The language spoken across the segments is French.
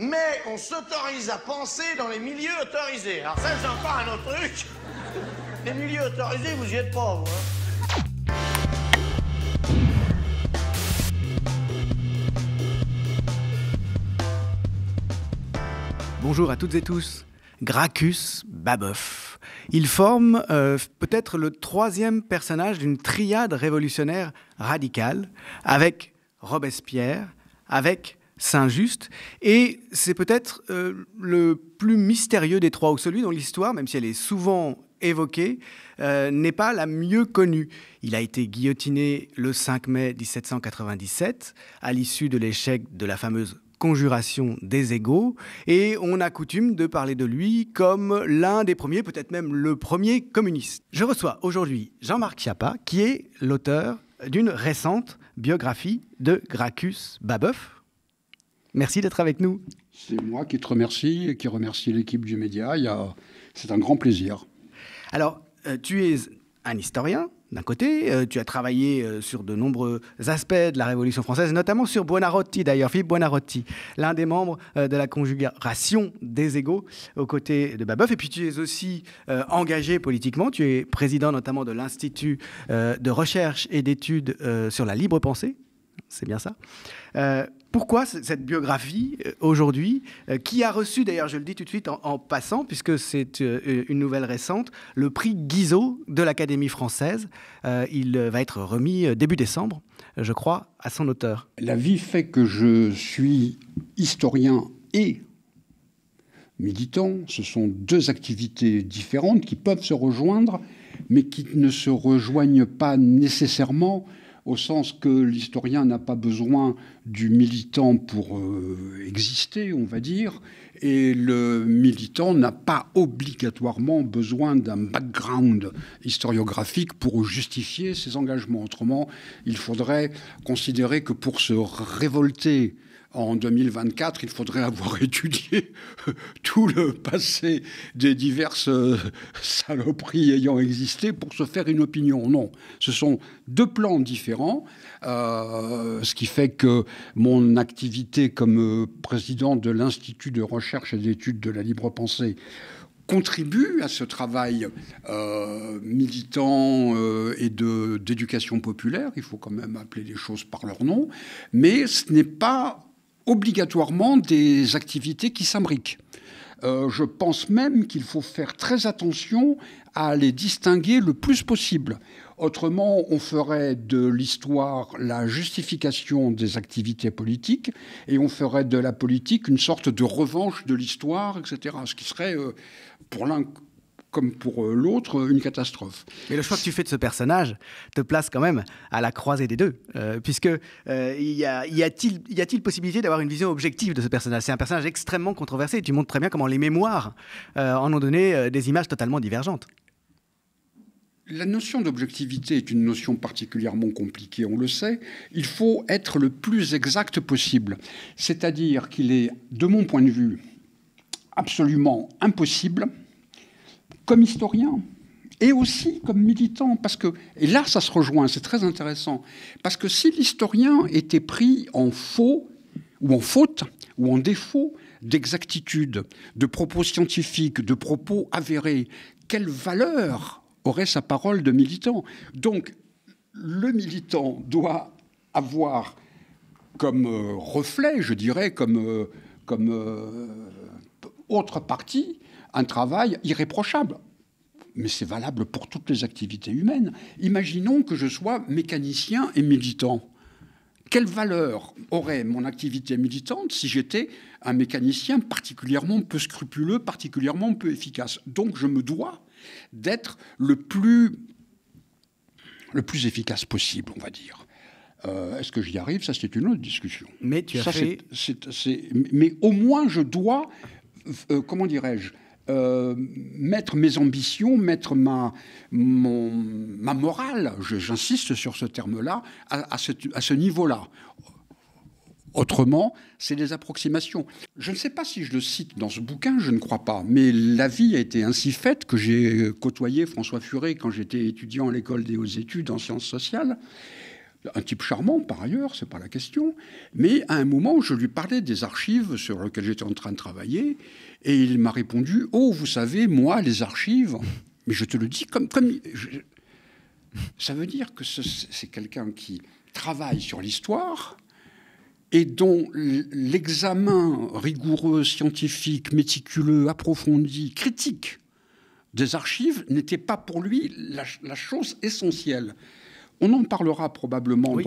mais on s'autorise à penser dans les milieux autorisés. Alors ça, c'est encore un autre truc. Les milieux autorisés, vous y êtes pas, vous, hein. Bonjour à toutes et tous. Gracchus Babeuf. Il forme peut-être le troisième personnage d'une triade révolutionnaire radicale, avec Robespierre, avec Saint-Just, et c'est peut-être le plus mystérieux des trois, ou celui dont l'histoire, même si elle est souvent évoquée, n'est pas la mieux connue. Il a été guillotiné le 5 mai 1797, à l'issue de l'échec de la fameuse Conjuration des égaux, et on a coutume de parler de lui comme l'un des premiers, peut-être même le premier communiste. Je reçois aujourd'hui Jean-Marc Chiappa, qui est l'auteur d'une récente biographie de Gracchus Babeuf. Merci d'être avec nous. C'est moi qui te remercie et qui remercie l'équipe du Média. C'est un grand plaisir. Alors, tu es un historien, d'un côté, tu as travaillé sur de nombreux aspects de la Révolution française, notamment sur Buonarroti d'ailleurs, Philippe Buonarroti, l'un des membres de la Conjuration des égaux aux côtés de Babeuf. Et puis tu es aussi engagé politiquement, tu es président notamment de l'Institut de recherche et d'études sur la libre pensée, c'est bien ça. Pourquoi cette biographie aujourd'hui, qui a reçu, d'ailleurs je le dis tout de suite en passant, puisque c'est une nouvelle récente, le prix Guizot de l'Académie française. Il va être remis début décembre, je crois, à son auteur. La vie fait que je suis historien et militant. Ce sont deux activités différentes qui peuvent se rejoindre, mais qui ne se rejoignent pas nécessairement, au sens que l'historien n'a pas besoin du militant pour exister, on va dire, et le militant n'a pas obligatoirement besoin d'un background historiographique pour justifier ses engagements. Autrement, il faudrait considérer que pour se révolter en 2024, il faudrait avoir étudié tout le passé des diverses saloperies ayant existé pour se faire une opinion. Non, ce sont deux plans différents, ce qui fait que mon activité comme président de l'Institut de recherche et d'études de la libre pensée contribue à ce travail militant et d'éducation populaire. Il faut quand même appeler les choses par leur nom, mais ce n'est pas obligatoirement des activités qui s'imbriquent. Je pense même qu'il faut faire très attention à les distinguer le plus possible. Autrement, on ferait de l'histoire la justification des activités politiques et on ferait de la politique une sorte de revanche de l'histoire, etc. Ce qui serait, pour l'un comme pour l'autre, une catastrophe. Mais le choix que tu fais de ce personnage te place quand même à la croisée des deux, puisque y a-t-il possibilité d'avoir une vision objective de ce personnage? C'est un personnage extrêmement controversé, et tu montres très bien comment les mémoires en ont donné des images totalement divergentes. La notion d'objectivité est une notion particulièrement compliquée, on le sait. Il faut être le plus exact possible. C'est-à-dire qu'il est, de mon point de vue, absolument impossible, comme historien et aussi comme militant, parce que, et là ça se rejoint, c'est très intéressant, parce que si l'historien était pris en faux, ou en faute, ou en défaut d'exactitude, de propos scientifiques, de propos avérés, quelle valeur aurait sa parole de militant? Donc, le militant doit avoir comme reflet, je dirais, comme autre partie, un travail irréprochable. Mais c'est valable pour toutes les activités humaines. Imaginons que je sois mécanicien et militant. Quelle valeur aurait mon activité militante si j'étais un mécanicien particulièrement peu scrupuleux, particulièrement peu efficace? Donc je me dois d'être le plus efficace possible, on va dire. Est-ce que j'y arrive? Ça, c'est une autre discussion. Mais tu as fait... Mais au moins, je dois, comment dirais-je, mettre mes ambitions, mettre ma morale, j'insiste sur ce terme-là, à ce niveau-là. Autrement, c'est des approximations. Je ne sais pas si je le cite dans ce bouquin, je ne crois pas, mais la vie a été ainsi faite que j'ai côtoyé François Furet quand j'étais étudiant à l'école des hautes études en sciences sociales. Un type charmant, par ailleurs, c'est pas la question. Mais à un moment, je lui parlais des archives sur lesquelles j'étais en train de travailler, et il m'a répondu « Oh, vous savez, moi, les archives... » Mais je te le dis comme ça veut dire que c'est quelqu'un qui travaille sur l'histoire et dont l'examen rigoureux, scientifique, méticuleux, approfondi, critique des archives n'était pas pour lui la chose essentielle. On en parlera probablement oui.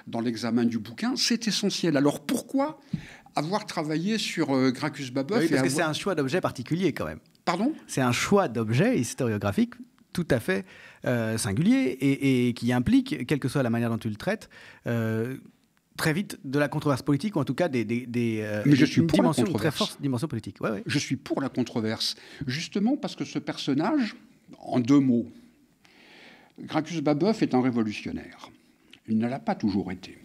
dans l'examen du bouquin. C'est essentiel. Alors pourquoi avoir travaillé sur Gracchus Babeuf? Oui, parce que c'est un choix d'objet particulier quand même. Pardon? C'est un choix d'objet historiographique tout à fait singulier et qui implique, quelle que soit la manière dont tu le traites, très vite de la controverse politique, ou en tout cas Mais je suis pour une très forte dimension politique. Ouais, ouais. Je suis pour la controverse, justement parce que ce personnage, en 2 mots, Gracchus Babeuf est un révolutionnaire. Il ne l'a pas toujours été.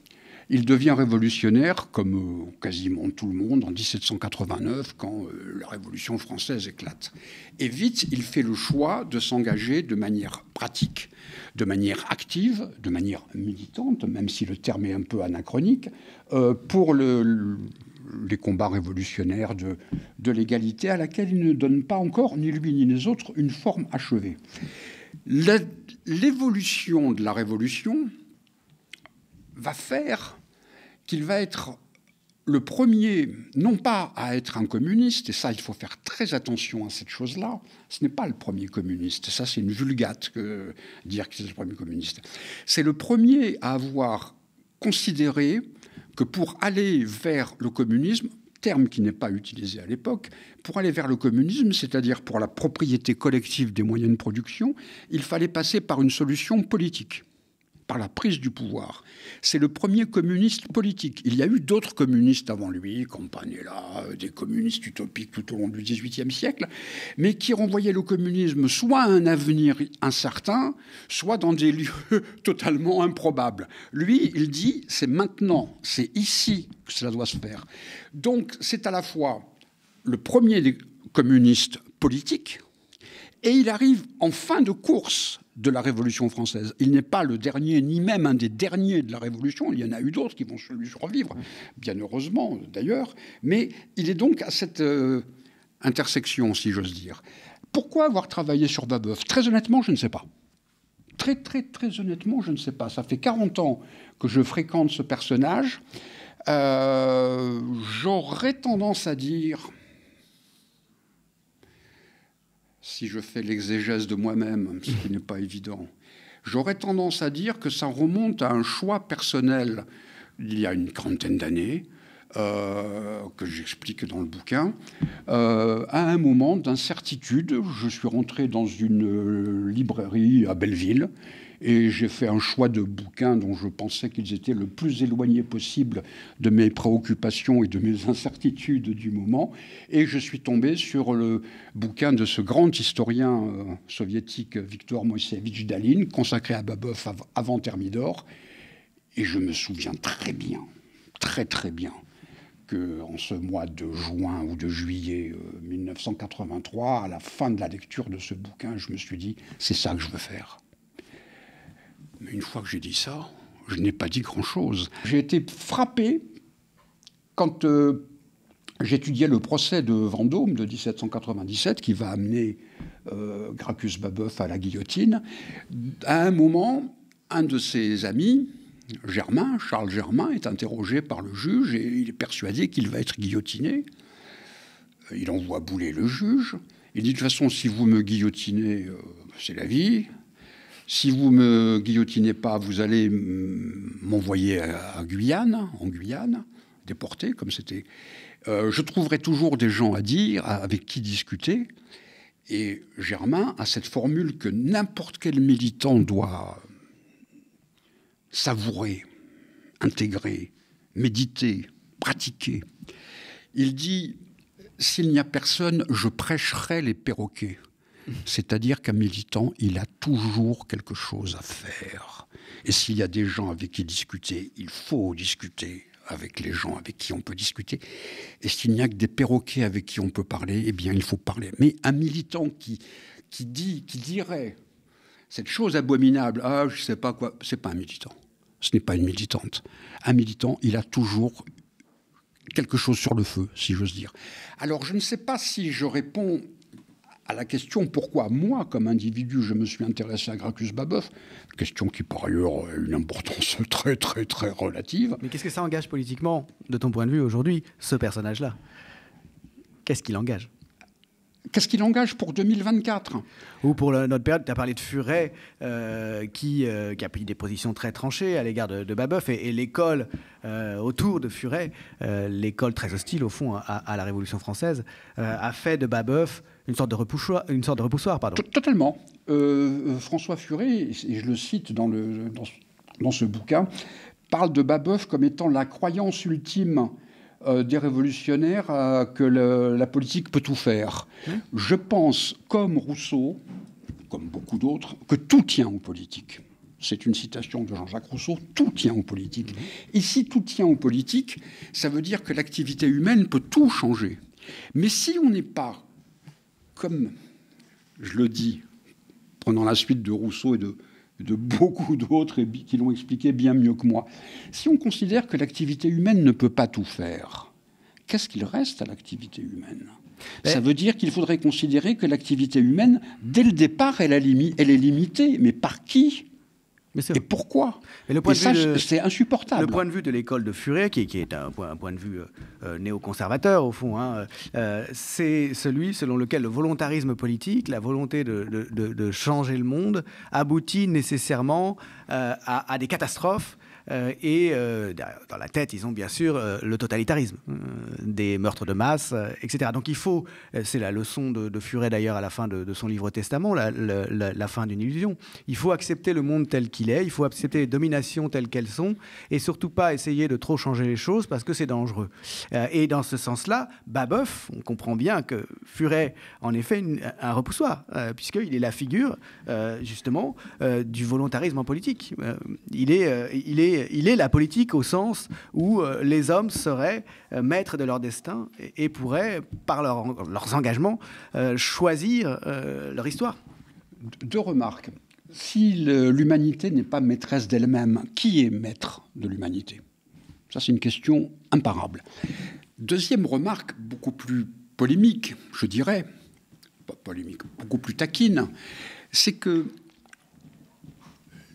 Il devient révolutionnaire, comme quasiment tout le monde, en 1789, quand la Révolution française éclate. Et vite, il fait le choix de s'engager de manière pratique, de manière active, de manière militante, même si le terme est un peu anachronique, pour les combats révolutionnaires de l'égalité, à laquelle il ne donne pas encore, ni lui ni les autres, une forme achevée. L'évolution de la Révolution va faire qu'il va être le premier, non pas à être un communiste, et ça, il faut faire très attention à cette chose-là, ce n'est pas le premier communiste, ça, c'est une vulgate que dire qu'il est le premier communiste. C'est le premier à avoir considéré que pour aller vers le communisme, terme qui n'est pas utilisé à l'époque, pour aller vers le communisme, c'est-à-dire pour la propriété collective des moyens de production, il fallait passer par une solution politique, par la prise du pouvoir. C'est le premier communiste politique. Il y a eu d'autres communistes avant lui, Campanella, des communistes utopiques tout au long du XVIIIe siècle, mais qui renvoyaient le communisme soit à un avenir incertain, soit dans des lieux totalement improbables. Lui, il dit, c'est maintenant, c'est ici que cela doit se faire. Donc, c'est à la fois le premier des communistes politiques, et il arrive en fin de course de la Révolution française. Il n'est pas le dernier, ni même un des derniers de la Révolution. Il y en a eu d'autres qui vont lui survivre, bien heureusement d'ailleurs. Mais il est donc à cette intersection, si j'ose dire. Pourquoi avoir travaillé sur Babeuf? Très honnêtement, je ne sais pas. Très honnêtement, je ne sais pas. Ça fait 40 ans que je fréquente ce personnage. J'aurais tendance à dire... si je fais l'exégèse de moi-même, ce qui n'est pas évident, j'aurais tendance à dire que ça remonte à un choix personnel il y a une quarantaine d'années, que j'explique dans le bouquin, à un moment d'incertitude. Je suis rentré dans une librairie à Belleville et j'ai fait un choix de bouquins dont je pensais qu'ils étaient le plus éloignés possible de mes préoccupations et de mes incertitudes du moment. Et je suis tombé sur le bouquin de ce grand historien soviétique, Victor Moïsevitch Dalin, consacré à Babeuf avant Thermidor. Et je me souviens très bien, très bien, qu'en ce mois de juin ou de juillet 1983, à la fin de la lecture de ce bouquin, je me suis dit, c'est ça que je veux faire. Mais une fois que j'ai dit ça, je n'ai pas dit grand-chose. J'ai été frappé quand j'étudiais le procès de Vendôme de 1797, qui va amener Gracchus Babeuf à la guillotine. À un moment, un de ses amis, Germain, Charles Germain, est interrogé par le juge et il est persuadé qu'il va être guillotiné. Il envoie bouler le juge. Il dit, de toute façon, si vous me guillotinez, c'est la vie. Si vous ne me guillotinez pas, vous allez m'envoyer en Guyane, déporté, comme c'était. Je trouverai toujours des gens à dire, avec qui discuter. Et Germain a cette formule que n'importe quel militant doit savourer, intégrer, méditer, pratiquer. Il dit, s'il n'y a personne, je prêcherai les perroquets. C'est-à-dire qu'un militant, il a toujours quelque chose à faire. Et s'il y a des gens avec qui discuter, il faut discuter avec les gens avec qui on peut discuter. Et s'il n'y a que des perroquets avec qui on peut parler, eh bien, il faut parler. Mais un militant qui dirait cette chose abominable, ah, je ne sais pas quoi, c'est pas un militant. ce n'est pas une militante. Un militant, il a toujours quelque chose sur le feu, si j'ose dire. Alors, je ne sais pas si je réponds à la question pourquoi moi, comme individu, je me suis intéressé à Gracchus Babeuf, question qui par ailleurs a une importance très très très relative. Mais qu'est-ce que ça engage politiquement, de ton point de vue aujourd'hui, ce personnage-là? Qu'est-ce qu'il engage? Qu'est-ce qu'il engage pour 2024? Ou pour notre période, tu as parlé de Furet, qui a pris des positions très tranchées à l'égard de Babeuf, et l'école autour de Furet, l'école très hostile au fond à la Révolution française, a fait de Babeuf une sorte de repoussoir. Pardon. Totalement. François Furet, et je le cite dans ce bouquin, parle de Babeuf comme étant la croyance ultime des révolutionnaires que la politique peut tout faire. Je pense, comme Rousseau, comme beaucoup d'autres, que tout tient aux politiques. C'est une citation de Jean-Jacques Rousseau, tout tient aux politiques. Et si tout tient aux politiques, ça veut dire que l'activité humaine peut tout changer. Mais si on n'est pas, comme je le dis, prenant la suite de Rousseau et de beaucoup d'autres qui l'ont expliqué bien mieux que moi. Si on considère que l'activité humaine ne peut pas tout faire, qu'est-ce qu'il reste à l'activité humaine? Ça veut dire qu'il faudrait considérer que l'activité humaine, dès le départ, elle est limitée. Mais par qui? Et pourquoi? Et ça, c'est insupportable. Le point de vue de l'école de Furet, qui est un point de vue néoconservateur, au fond, c'est celui selon lequel le volontarisme politique, la volonté de changer le monde, aboutit nécessairement à des catastrophes. Et dans la tête, ils ont bien sûr le totalitarisme, des meurtres de masse, etc. Donc il faut, c'est la leçon de Furet d'ailleurs à la fin de son livre Testament, la fin d'une illusion. Il faut accepter le monde tel qu'il est, il faut accepter les dominations telles qu'elles sont, et surtout pas essayer de trop changer les choses parce que c'est dangereux. Et dans ce sens-là, Babeuf, on comprend bien que Furet en est fait un repoussoir, puisqu'il est la figure justement du volontarisme en politique. Il est la politique au sens où les hommes seraient maîtres de leur destin et pourraient, par leurs engagements, choisir leur histoire. Deux remarques. Si l'humanité n'est pas maîtresse d'elle-même, qui est maître de l'humanité? Ça, c'est une question imparable. Deuxième remarque, beaucoup plus polémique, je dirais, pas polémique, beaucoup plus taquine, c'est que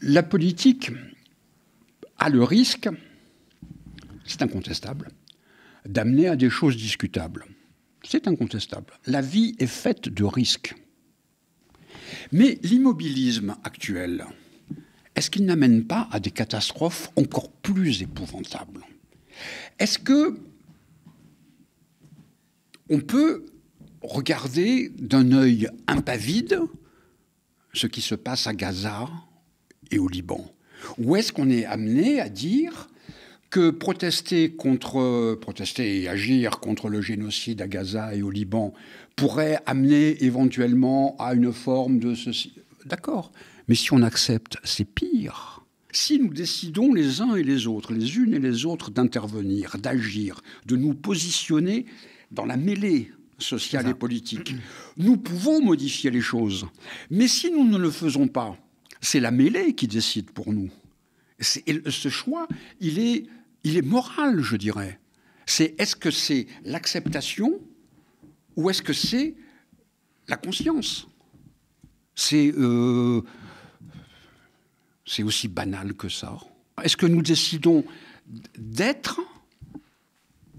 la politique a le risque, c'est incontestable, d'amener à des choses discutables. C'est incontestable. La vie est faite de risques. Mais l'immobilisme actuel, est-ce qu'il n'amène pas à des catastrophes encore plus épouvantables? Est-ce que on peut regarder d'un œil impavide ce qui se passe à Gaza et au Liban? Ou est-ce qu'on est amené à dire que protester et agir contre le génocide à Gaza et au Liban pourrait amener éventuellement à une forme de ceci? D'accord, mais si on accepte, c'est pire. Si nous décidons les uns et les autres, les unes et les autres, d'intervenir, d'agir, de nous positionner dans la mêlée sociale et politique, nous pouvons modifier les choses. Mais si nous ne le faisons pas, c'est la mêlée qui décide pour nous. Ce choix, il est moral, je dirais. Est-ce que c'est l'acceptation ou est-ce que c'est la conscience? C'est aussi banal que ça. Est-ce que nous décidons d'être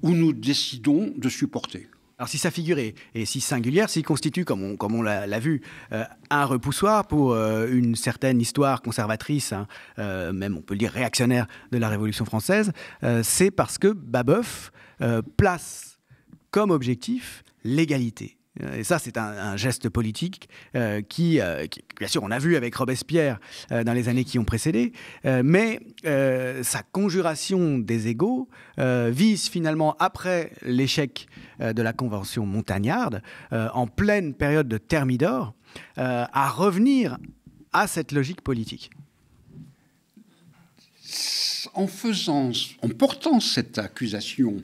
ou nous décidons de supporter? Alors si sa figure est si singulière, s'il constitue, comme on l'a vu, un repoussoir pour une certaine histoire conservatrice, même on peut le dire réactionnaire de la Révolution française, c'est parce que Babeuf place comme objectif l'égalité. Et ça, c'est un geste politique qui, bien sûr, on a vu avec Robespierre dans les années qui ont précédé, mais sa conjuration des égaux vise finalement, après l'échec de la Convention montagnarde, en pleine période de Thermidor, à revenir à cette logique politique. En portant cette accusation,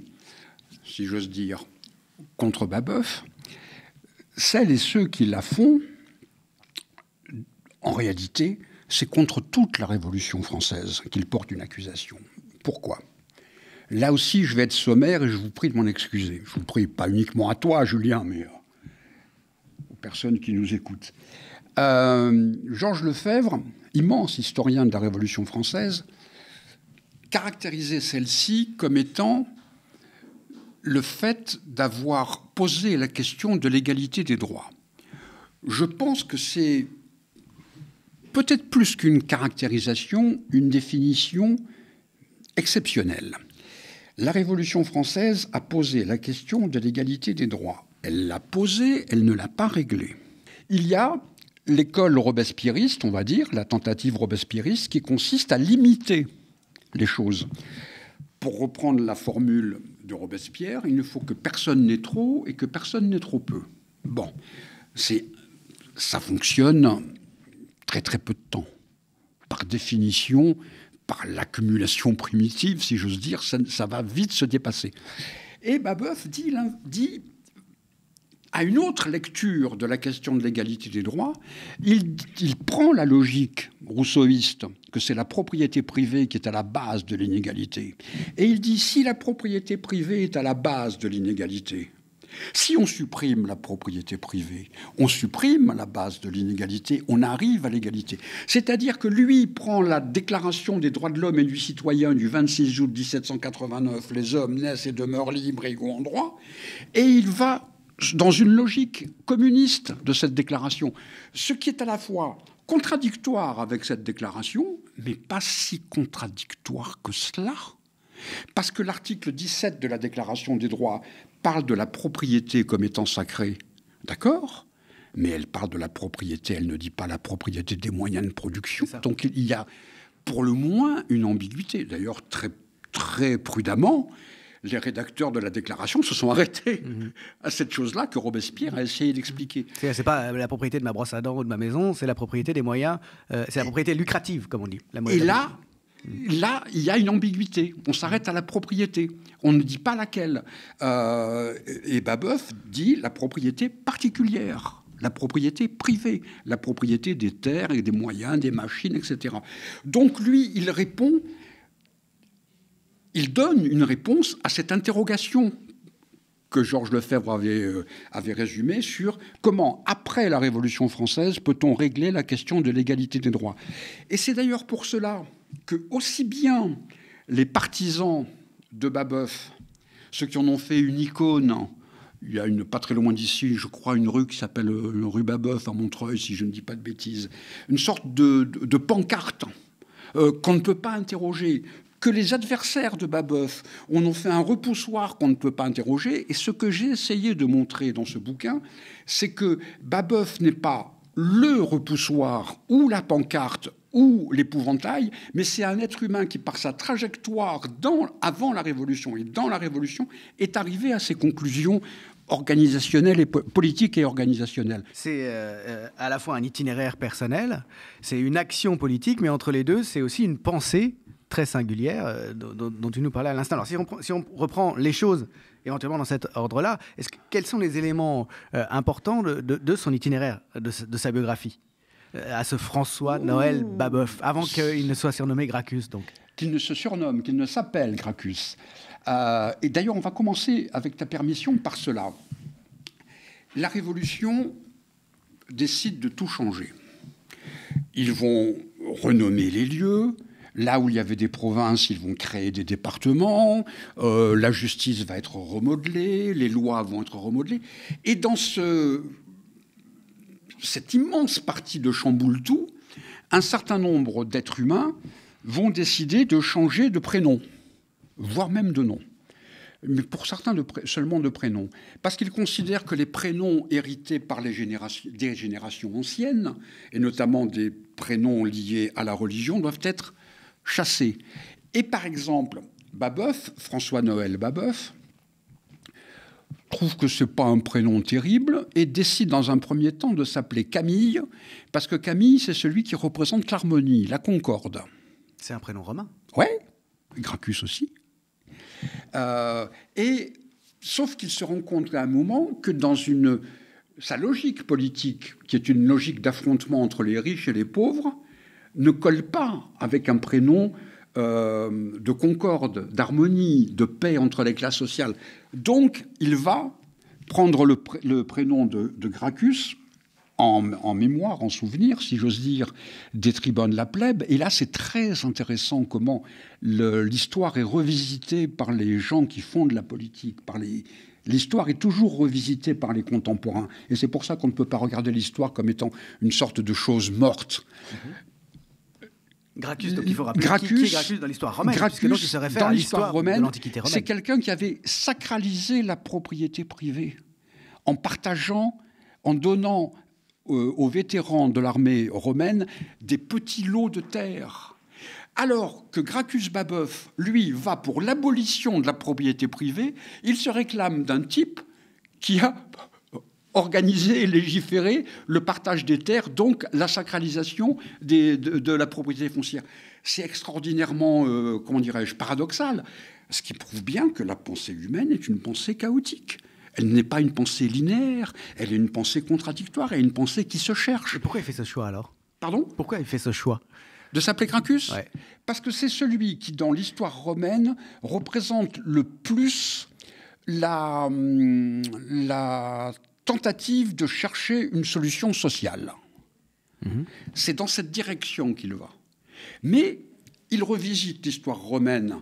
si j'ose dire, contre Babeuf, celles et ceux qui la font, en réalité, c'est contre toute la Révolution française qu'il porte une accusation. Pourquoi ? Là aussi, je vais être sommaire et je vous prie de m'en excuser. Je vous prie, pas uniquement à toi, Julien, mais aux personnes qui nous écoutent. Georges Lefebvre, immense historien de la Révolution française, caractérisait celle-ci comme étant le fait d'avoir posé la question de l'égalité des droits. Je pense que c'est peut-être plus qu'une caractérisation, une définition exceptionnelle. La Révolution française a posé la question de l'égalité des droits. Elle l'a posée, elle ne l'a pas réglée. Il y a l'école robespierriste, on va dire, la tentative robespierriste, qui consiste à limiter les choses. Pour reprendre la formule de Robespierre, il ne faut que personne n'ait trop et que personne n'ait trop peu. Bon, ça fonctionne très très peu de temps. Par définition, par l'accumulation primitive, si j'ose dire, ça va vite se dépasser. Et Babeuf dit à une autre lecture de la question de l'égalité des droits, il prend la logique rousseauiste, que c'est la propriété privée qui est à la base de l'inégalité. Et il dit, si la propriété privée est à la base de l'inégalité, si on supprime la propriété privée, on supprime la base de l'inégalité, on arrive à l'égalité. C'est-à-dire que lui prend la Déclaration des droits de l'homme et du citoyen du 26 août 1789, les hommes naissent et demeurent libres et égaux en droit, et il va dans une logique communiste de cette déclaration, ce qui est à la fois contradictoire avec cette déclaration, mais pas si contradictoire que cela. Parce que l'article 17 de la Déclaration des droits parle de la propriété comme étant sacrée, d'accord ? Mais elle parle de la propriété, elle ne dit pas la propriété des moyens de production. Donc il y a pour le moins une ambiguïté. D'ailleurs, très, très prudemment, les rédacteurs de la Déclaration se sont arrêtés à cette chose-là que Robespierre a essayé d'expliquer. C'est pas la propriété de ma brosse à dents ou de ma maison, c'est la propriété des moyens, c'est la propriété lucrative, comme on dit. Et là, il y a une ambiguïté. On s'arrête à la propriété. On ne dit pas laquelle. Et Babeuf dit la propriété particulière, la propriété privée, la propriété des terres et des moyens, des machines, etc. Donc lui, il donne une réponse à cette interrogation que Georges Lefebvre avait résumée sur comment, après la Révolution française, peut-on régler la question de l'égalité des droits. Et c'est d'ailleurs pour cela que aussi bien les partisans de Babeuf, ceux qui en ont fait une icône, il y a pas très loin d'ici, je crois, une rue qui s'appelle rue Babeuf à Montreuil, si je ne dis pas de bêtises, une sorte de pancarte qu'on ne peut pas interroger, que les adversaires de Babeuf en ont fait un repoussoir qu'on ne peut pas interroger. Et ce que j'ai essayé de montrer dans ce bouquin, c'est que Babeuf n'est pas le repoussoir ou la pancarte ou l'épouvantail, mais c'est un être humain qui, par sa trajectoire avant la Révolution et dans la Révolution, est arrivé à ses conclusions organisationnelles et politiques et organisationnelles. C'est à la fois un itinéraire personnel, c'est une action politique, mais entre les deux, c'est aussi une pensée très singulière dont tu nous parlais à l'instant. Alors, si on reprend les choses éventuellement dans cet ordre-là, quels sont les éléments importants de son itinéraire, de sa biographie, à ce François-Noël Babeuf, avant qu'il ne soit surnommé Gracchus, donc. Qu'il ne se surnomme, qu'il ne s'appelle Gracchus. Et d'ailleurs, on va commencer, avec ta permission, par cela. La Révolution décide de tout changer. Ils vont renommer les lieux. Là où il y avait des provinces, ils vont créer des départements, la justice va être remodelée, les lois vont être remodelées. Et dans cette immense partie de chamboule-tout, un certain nombre d'êtres humains vont décider de changer de prénom, voire même de nom. Mais pour certains, seulement de prénom. Parce qu'ils considèrent que les prénoms hérités par des générations anciennes, et notamment des prénoms liés à la religion, doivent être chassés. Et par exemple, Babeuf, François-Noël Babeuf, trouve que ce n'est pas un prénom terrible et décide dans un premier temps de s'appeler Camille, parce que Camille, c'est celui qui représente l'harmonie, la concorde. C'est un prénom romain. Ouais, Gracchus aussi. Sauf qu'il se rend compte à un moment que dans sa logique politique, qui est une logique d'affrontement entre les riches et les pauvres, ne colle pas avec un prénom de concorde, d'harmonie, de paix entre les classes sociales. Donc, il va prendre le prénom de Gracchus en mémoire, en souvenir, si j'ose dire, des tribuns de la plèbe. Et là, c'est très intéressant comment l'histoire est revisitée par les gens qui font de la politique. L'histoire est toujours revisitée par les contemporains. Et c'est pour ça qu'on ne peut pas regarder l'histoire comme étant une sorte de chose morte. Gracchus, donc il faut rappeler qui est Gracchus dans l'histoire romaine, Gracchus, puisque donc il se réfère à l'histoire romaine, de l'Antiquité romaine. C'est quelqu'un qui avait sacralisé la propriété privée en partageant, en donnant aux vétérans de l'armée romaine des petits lots de terre. Alors que Gracchus Babeuf, lui, va pour l'abolition de la propriété privée, il se réclame d'un type qui a organisé et légiféré le partage des terres, donc la sacralisation de la propriété foncière. C'est extraordinairement, comment dirais-je, paradoxal, ce qui prouve bien que la pensée humaine est une pensée chaotique. Elle n'est pas une pensée linéaire, elle est une pensée contradictoire et une pensée qui se cherche. Et pourquoi il fait ce choix alors ? Pardon ? Pourquoi il fait ce choix ? De s'appeler Gracchus ? Ouais. Parce que c'est celui qui, dans l'histoire romaine, représente le plus la tentative de chercher une solution sociale. C'est dans cette direction qu'il va. Mais il revisite l'histoire romaine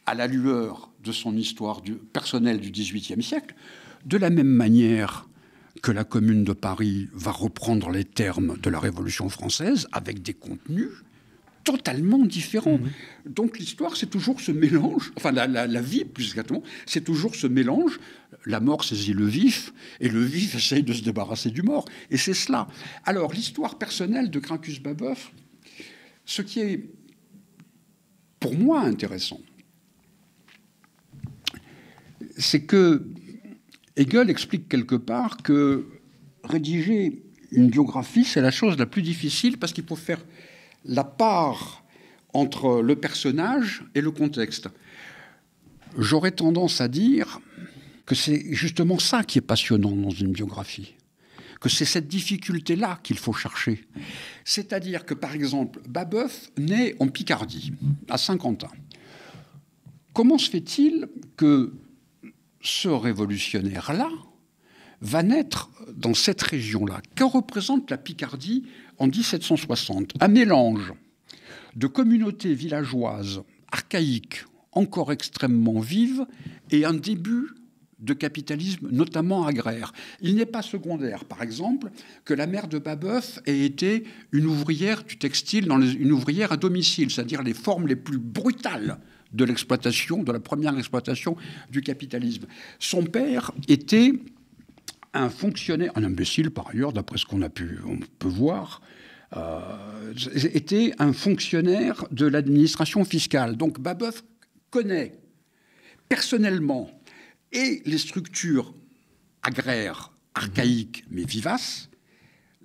à la lueur de son histoire personnelle du XVIIIe siècle, de la même manière que la Commune de Paris va reprendre les termes de la Révolution française avec des contenus totalement différents. Donc l'histoire, c'est toujours ce mélange, enfin la vie, plus exactement, c'est toujours ce mélange. La mort saisit le vif, et le vif essaye de se débarrasser du mort. Et c'est cela. Alors, l'histoire personnelle de Gracchus Babeuf, ce qui est, pour moi, intéressant, c'est que Hegel explique quelque part que rédiger une biographie, c'est la chose la plus difficile parce qu'il faut faire la part entre le personnage et le contexte. J'aurais tendance à dire que c'est justement ça qui est passionnant dans une biographie, que c'est cette difficulté-là qu'il faut chercher. C'est-à-dire que, par exemple, Babeuf naît en Picardie, à Saint-Quentin. Comment se fait-il que ce révolutionnaire-là va naître dans cette région-là? Que représente la Picardie en 1760? Un mélange de communautés villageoises archaïques, encore extrêmement vives, et un début de capitalisme, notamment agraire. Il n'est pas secondaire, par exemple, que la mère de Babeuf ait été une ouvrière du textile, une ouvrière à domicile, c'est-à-dire les formes les plus brutales de l'exploitation, de la première exploitation du capitalisme. Son père était un fonctionnaire, un imbécile par ailleurs, d'après ce on peut voir, était un fonctionnaire de l'administration fiscale. Donc Babeuf connaît personnellement et les structures agraires, archaïques mais vivaces,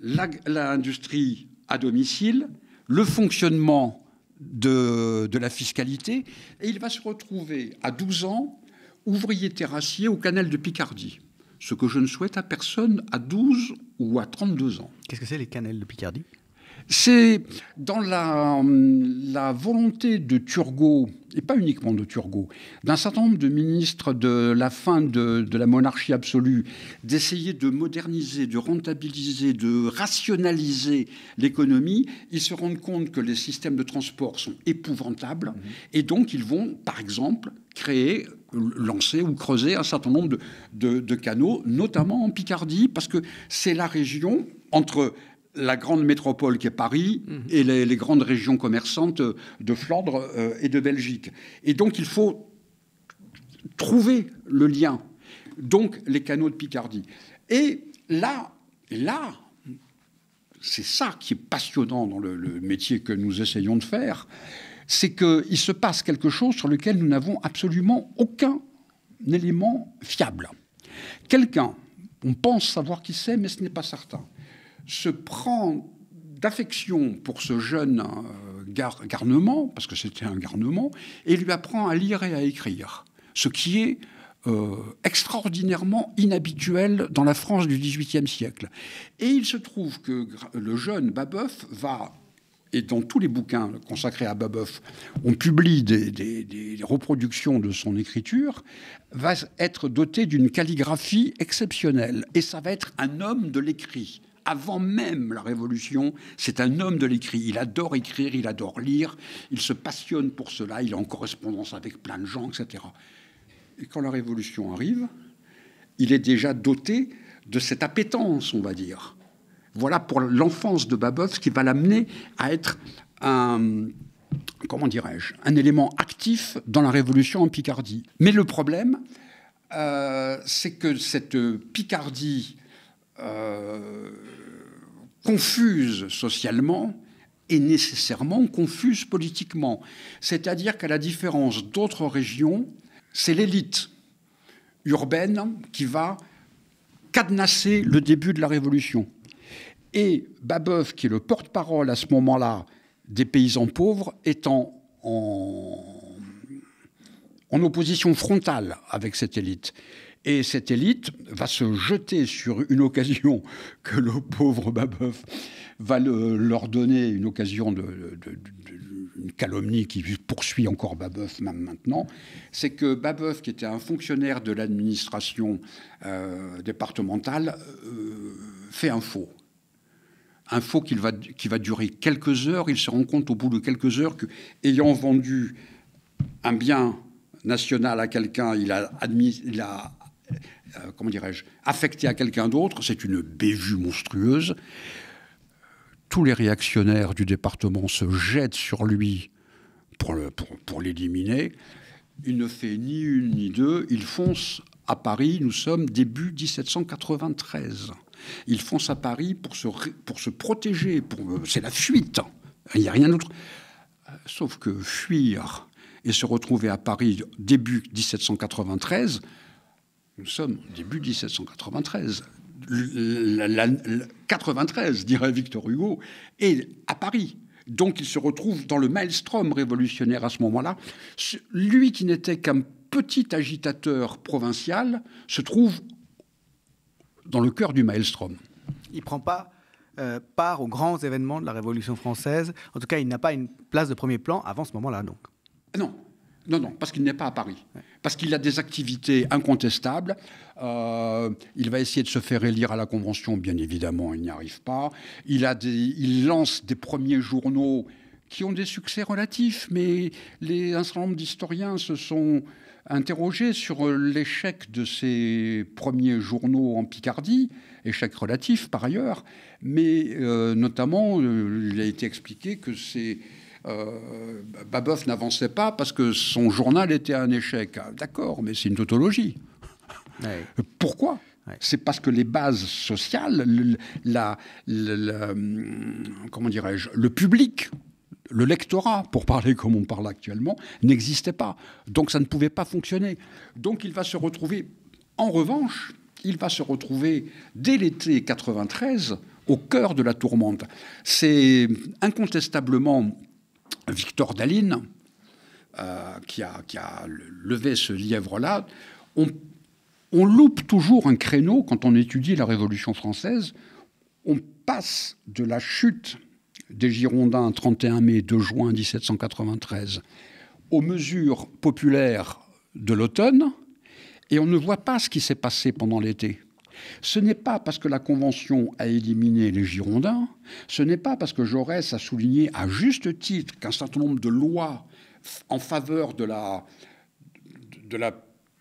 l'industrie à domicile, le fonctionnement de la fiscalité, et il va se retrouver à 12 ans ouvrier terrassier au canal de Picardie, ce que je ne souhaite à personne à 12 ou à 32 ans. Qu'est-ce que c'est les cannels de Picardie ? C'est dans la volonté de Turgot, et pas uniquement de Turgot, d'un certain nombre de ministres de la fin de la monarchie absolue, d'essayer de moderniser, de rentabiliser, de rationaliser l'économie. Ils se rendent compte que les systèmes de transport sont épouvantables, et donc ils vont, par exemple, créer, lancer ou creuser un certain nombre de canaux, notamment en Picardie, parce que c'est la région entre la grande métropole qui est Paris et les grandes régions commerçantes de Flandre et de Belgique. Et donc, il faut trouver le lien. Donc, les canaux de Picardie. Et là, c'est ça qui est passionnant dans le métier que nous essayons de faire, c'est qu'il se passe quelque chose sur lequel nous n'avons absolument aucun élément fiable. Quelqu'un, on pense savoir qui c'est, mais ce n'est pas certain, se prend d'affection pour ce jeune garnement, parce que c'était un garnement, et lui apprend à lire et à écrire, ce qui est extraordinairement inhabituel dans la France du XVIIIe siècle. Et il se trouve que le jeune Babeuf va et dans tous les bouquins consacrés à Babeuf, on publie des reproductions de son écriture, va être doté d'une calligraphie exceptionnelle. Et ça va être un homme de l'écrit. Avant même la Révolution, c'est un homme de l'écrit. Il adore écrire, il adore lire, il se passionne pour cela, il est en correspondance avec plein de gens, etc. Et quand la Révolution arrive, il est déjà doté de cette appétence, on va dire. Voilà pour l'enfance de Babeuf ce qui va l'amener à être un élément actif dans la Révolution en Picardie. Mais le problème, c'est que cette Picardie confuse socialement est nécessairement confuse politiquement. C'est-à-dire qu'à la différence d'autres régions, c'est l'élite urbaine qui va cadenasser le début de la Révolution. Et Babeuf, qui est le porte-parole à ce moment-là des paysans pauvres, est en opposition frontale avec cette élite. Et cette élite va se jeter sur une occasion que le pauvre Babeuf va leur donner, une occasion une calomnie qui poursuit encore Babeuf même maintenant. C'est que Babeuf, qui était un fonctionnaire de l'administration départementale, fait un faux. Un faux qui va durer quelques heures. Il se rend compte au bout de quelques heures qu'ayant vendu un bien national à quelqu'un, il a affecté à quelqu'un d'autre. C'est une bévue monstrueuse. Tous les réactionnaires du département se jettent sur lui pour l'éliminer. Il ne fait ni une ni deux. Il fonce à Paris. Nous sommes début 1793. Il fonce à Paris pour se protéger. C'est la fuite. Il n'y a rien d'autre. Sauf que fuir et se retrouver à Paris début 1793, nous sommes début 1793. 93, dirait Victor Hugo, est à Paris. Donc il se retrouve dans le maelstrom révolutionnaire à ce moment-là. Lui qui n'était qu'un petit agitateur provincial se trouve dans le cœur du maelstrom. Il ne prend pas part aux grands événements de la Révolution française. En tout cas, il n'a pas une place de premier plan avant ce moment-là, donc. Non, parce qu'il n'est pas à Paris. Ouais. Parce qu'il a des activités incontestables. Il va essayer de se faire élire à la Convention. Bien évidemment, il n'y arrive pas. Il lance des premiers journaux qui ont des succès relatifs, mais un certain nombre d'historiens se sont interrogés sur l'échec de ces premiers journaux en Picardie, échec relatif par ailleurs, mais notamment, il a été expliqué que Babeuf n'avançait pas parce que son journal était un échec. D'accord, mais c'est une tautologie. Ouais. Pourquoi ? Ouais. C'est parce que les bases sociales, le public, le lectorat, pour parler comme on parle actuellement, n'existait pas. Donc ça ne pouvait pas fonctionner. Donc il va se retrouver, en revanche, dès l'été 93 au cœur de la tourmente. C'est incontestablement Victor Daline qui a levé ce lièvre-là. On loupe toujours un créneau quand on étudie la Révolution française. On passe de la chute des Girondins 31 mai, 2 juin 1793 aux mesures populaires de l'automne, et on ne voit pas ce qui s'est passé pendant l'été. Ce n'est pas parce que la Convention a éliminé les Girondins, ce n'est pas parce que Jaurès a souligné à juste titre qu'un certain nombre de lois en faveur de la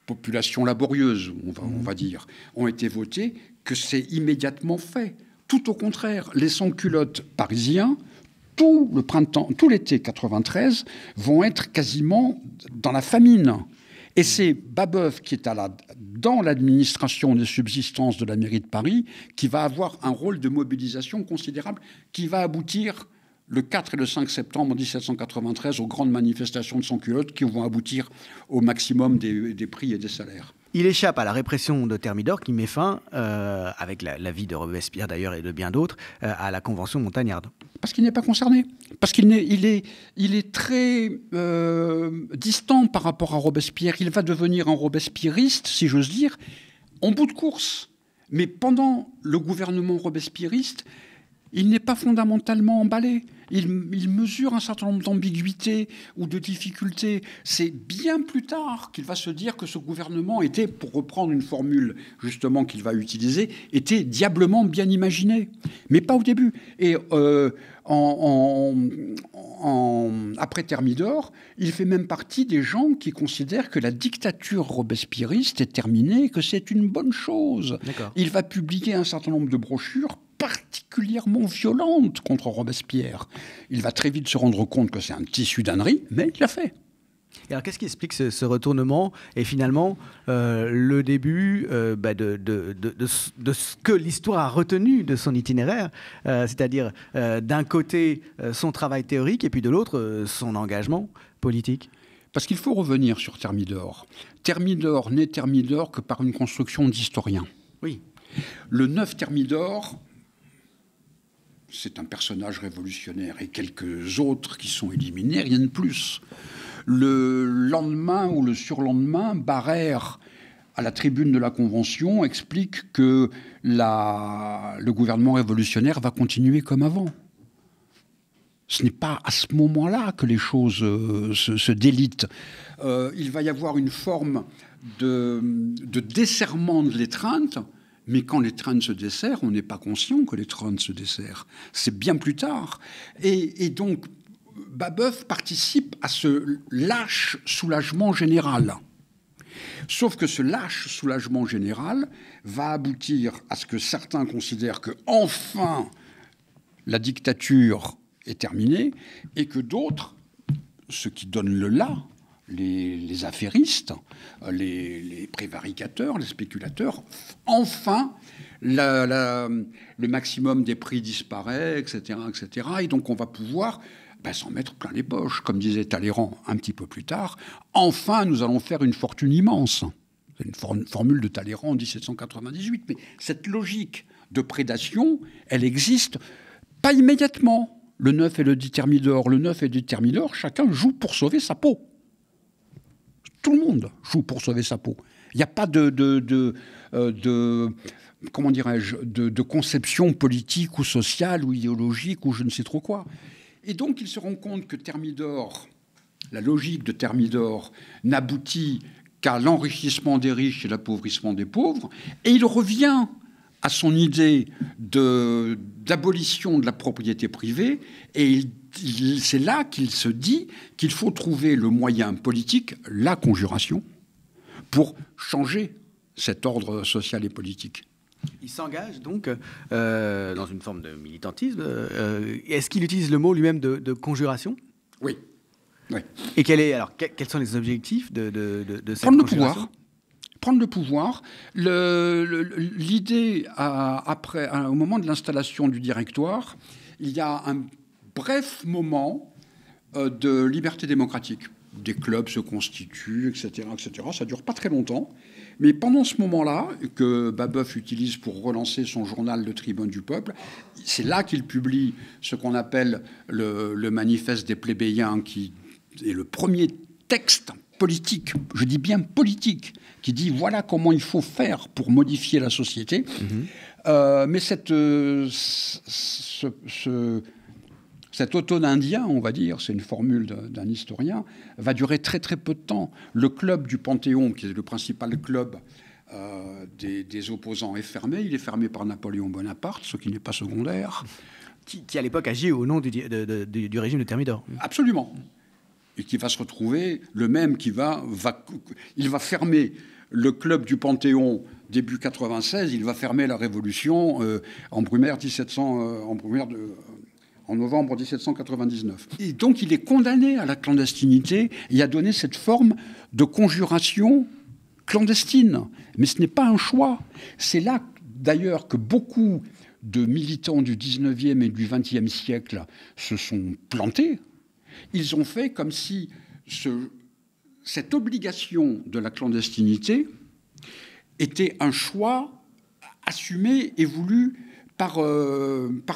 population laborieuse, on va dire, ont été votées, que c'est immédiatement fait. Tout au contraire, les sans-culottes parisiens, tout l'été 93, vont être quasiment dans la famine. Et c'est Babeuf qui est dans l'administration des subsistances de la mairie de Paris qui va avoir un rôle de mobilisation considérable qui va aboutir le 4 et le 5 septembre 1793 aux grandes manifestations de sans-culottes qui vont aboutir au maximum des prix et des salaires. Il échappe à la répression de Thermidor qui met fin, avec l'avis de Robespierre d'ailleurs et de bien d'autres, à la Convention montagnarde. Parce qu'il n'est pas concerné. Parce qu'il est très distant par rapport à Robespierre. Il va devenir un robespierriste, si j'ose dire, en bout de course. Mais pendant le gouvernement robespierriste, Il n'est pas fondamentalement emballé. Il mesure un certain nombre d'ambiguïtés ou de difficultés. C'est bien plus tard qu'il va se dire que ce gouvernement était, pour reprendre une formule justement qu'il va utiliser, était diablement bien imaginé. Mais pas au début. Et après Thermidor, il fait même partie des gens qui considèrent que la dictature robespierriste est terminée et que c'est une bonne chose. D'accord. Il va publier un certain nombre de brochures particulièrement violentes contre Robespierre. Il va très vite se rendre compte que c'est un tissu d'ânerie, mais il l'a fait. Et alors, qu'est-ce qui explique ce retournement et finalement le début de ce que l'histoire a retenu de son itinéraire, c'est-à-dire d'un côté son travail théorique et puis de l'autre son engagement politique? Parce qu'il faut revenir sur Thermidor. Thermidor n'est Thermidor que par une construction d'historien. Oui. Le 9 Thermidor, c'est un personnage révolutionnaire et quelques autres qui sont éliminés, rien de plus. Le lendemain ou le surlendemain, Barère, à la tribune de la Convention, explique que le gouvernement révolutionnaire va continuer comme avant. Ce n'est pas à ce moment-là que les choses se délitent. Il va y avoir une forme de desserrement de l'étreinte, mais quand l'étreinte se desserre, on n'est pas conscient que l'étreinte se desserre. C'est bien plus tard. Et donc, Babeuf participe à ce lâche soulagement général. Sauf que ce lâche soulagement général va aboutir à ce que certains considèrent que enfin la dictature est terminée et que d'autres, ceux qui donnent le là, les affairistes, les prévaricateurs, les spéculateurs, enfin le maximum des prix disparaît, etc., etc. Et donc on va pouvoir s'en mettre plein les poches, comme disait Talleyrand un petit peu plus tard. Enfin, nous allons faire une fortune immense. C'est une formule de Talleyrand en 1798. Mais cette logique de prédation, elle existe pas immédiatement. Le 9 et le 10 Thermidor, chacun joue pour sauver sa peau. Tout le monde joue pour sauver sa peau. Il n'y a pas de conception politique ou sociale ou idéologique ou je ne sais trop quoi. Et donc, il se rend compte que Thermidor, la logique de Thermidor, n'aboutit qu'à l'enrichissement des riches et l'appauvrissement des pauvres. Et il revient à son idée d'abolition de la propriété privée. Et c'est là qu'il se dit qu'il faut trouver le moyen politique, la conjuration, pour changer cet ordre social et politique. Il s'engage donc dans une forme de militantisme. Est-ce qu'il utilise le mot lui-même de conjuration? Oui. Oui. Et quels sont les objectifs de cette conjuration? Prendre le pouvoir. L'idée, au moment de l'installation du directoire, il y a un bref moment de liberté démocratique. Des clubs se constituent, etc., etc. Ça ne dure pas très longtemps. Mais pendant ce moment-là, que Babeuf utilise pour relancer son journal Le Tribun du Peuple, c'est là qu'il publie ce qu'on appelle le manifeste des plébéiens, qui est le premier texte politique, je dis bien politique, qui dit voilà comment il faut faire pour modifier la société. Mais cet automne indien, on va dire, c'est une formule d'un historien, va durer très très peu de temps. Le club du Panthéon, qui est le principal club des opposants, est fermé. Il est fermé par Napoléon Bonaparte, ce qui n'est pas secondaire. Qui à l'époque agit au nom du régime de Thermidor. Absolument. Et qui va se retrouver le même qui il va fermer le club du Panthéon début 96, il va fermer la Révolution en novembre 1799. Et donc il est condamné à la clandestinité et a donné cette forme de conjuration clandestine. Mais ce n'est pas un choix. C'est là d'ailleurs que beaucoup de militants du 19e et du 20e siècle se sont plantés. Ils ont fait comme si cette obligation de la clandestinité était un choix assumé et voulu par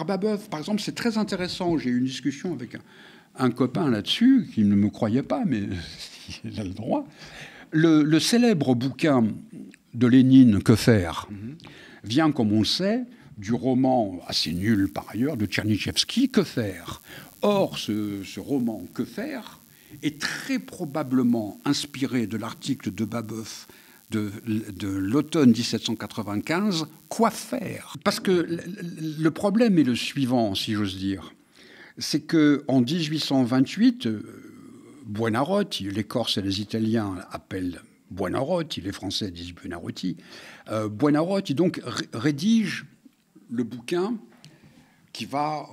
Babeuf. Par exemple, c'est très intéressant. J'ai eu une discussion avec un copain là-dessus, qui ne me croyait pas, mais il a le droit. Le célèbre bouquin de Lénine, Que faire, vient, comme on le sait, du roman, assez nul par ailleurs, de Tchernychevski, Que faire ? Or, ce roman, Que faire ? Est très probablement inspiré de l'article de Babeuf de l'automne 1795, Quoi faire ? Parce que le problème est le suivant, si j'ose dire. C'est qu'en 1828, Buonarroti, les Corses et les Italiens appellent Buonarroti, les Français disent Buonarroti. Buonarroti, donc, rédige le bouquin qui va...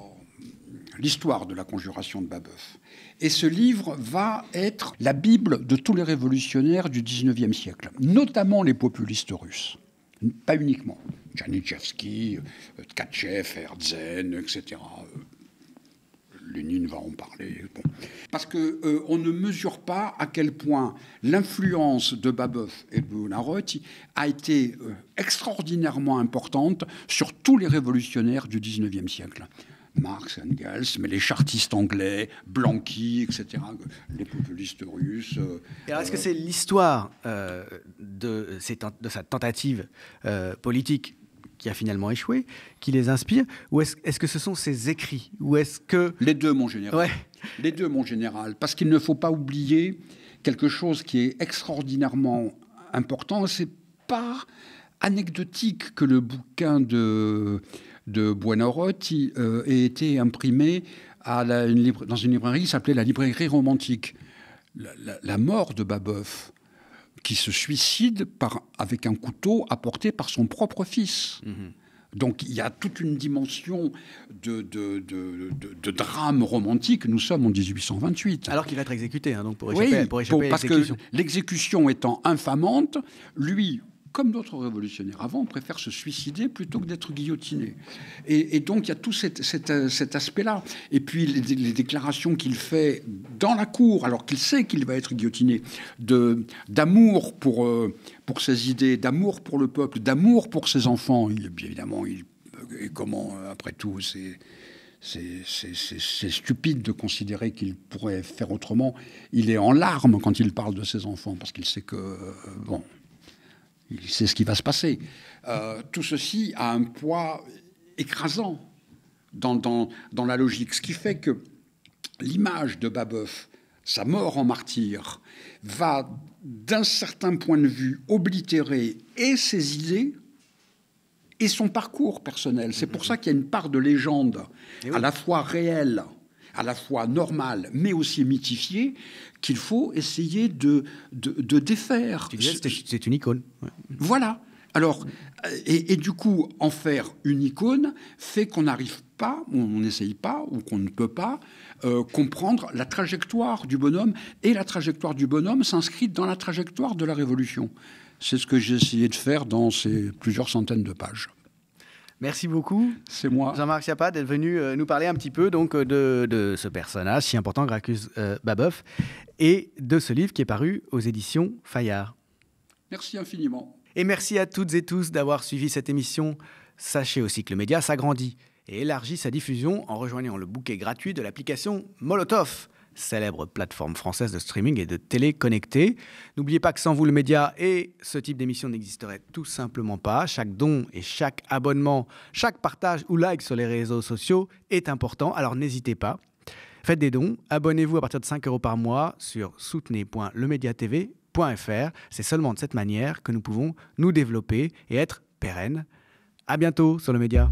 l'histoire de la conjuration de Babeuf. Et ce livre va être la Bible de tous les révolutionnaires du XIXe siècle, notamment les populistes russes. Pas uniquement. Tchernychevski, Tkatchev, Herzen, etc. Lénine va en parler. Bon. Parce qu'on ne mesure pas à quel point l'influence de Babeuf et de Buonarroti a été extraordinairement importante sur tous les révolutionnaires du XIXe siècle. Marx, Engels, mais les chartistes anglais, Blanqui, etc., les populistes russes. Et alors, est-ce que c'est l'histoire de sa tentative politique qui a finalement échoué, qui les inspire, ou est-ce que ce sont ses écrits, ou est-ce que... Les deux, mon général. Ouais. Les deux, mon général. Parce qu'il ne faut pas oublier quelque chose qui est extraordinairement important. C'est pas anecdotique que le bouquin de Buonarroti ait été imprimé dans une librairie qui s'appelait la librairie romantique. La mort de Babeuf, qui se suicide avec un couteau apporté par son propre fils. Mmh. Donc il y a toute une dimension de drame romantique. Nous sommes en 1828. Alors qu'il va être exécuté, hein, donc pour échapper à l'exécution. Parce que l'exécution étant infamante, lui... comme d'autres révolutionnaires avant, préfère se suicider plutôt que d'être guillotiné. Et donc, il y a tout cet aspect-là. Et puis, les déclarations qu'il fait dans la cour, alors qu'il sait qu'il va être guillotiné, d'amour pour ses idées, d'amour pour le peuple, d'amour pour ses enfants. Et comment, après tout, c'est stupide de considérer qu'il pourrait faire autrement. Il est en larmes quand il parle de ses enfants, parce qu'il sait que... il sait ce qui va se passer. Tout ceci a un poids écrasant dans la logique. Ce qui fait que l'image de Babeuf, sa mort en martyr, va, d'un certain point de vue, oblitérer et ses idées et son parcours personnel. C'est pour ça qu'il y a une part de légende, à la fois réelle, à la fois normale, mais aussi mythifiée, qu'il faut essayer de défaire. C'est une icône. Ouais. Voilà. Alors, et du coup, en faire une icône fait qu'on n'arrive pas, on n'essaye pas, ou qu'on ne peut pas comprendre la trajectoire du bonhomme. Et la trajectoire du bonhomme s'inscrit dans la trajectoire de la Révolution. C'est ce que j'ai essayé de faire dans ces plusieurs centaines de pages. Merci beaucoup. C'est moi. Jean-Marc Schiappa d'être venu nous parler un petit peu donc, de ce personnage si important, Gracchus Babeuf, et de ce livre qui est paru aux éditions Fayard. Merci infiniment. Et merci à toutes et tous d'avoir suivi cette émission. Sachez aussi que le média s'agrandit et élargit sa diffusion en rejoignant le bouquet gratuit de l'application Molotov, célèbre plateforme française de streaming et de télé connectée. N'oubliez pas que sans vous, le média et ce type d'émission n'existerait tout simplement pas. Chaque don et chaque abonnement, chaque partage ou like sur les réseaux sociaux est important, alors n'hésitez pas. Faites des dons, abonnez-vous à partir de 5 € par mois sur soutenez.lemediatv.fr. C'est seulement de cette manière que nous pouvons nous développer et être pérennes. À bientôt sur le média.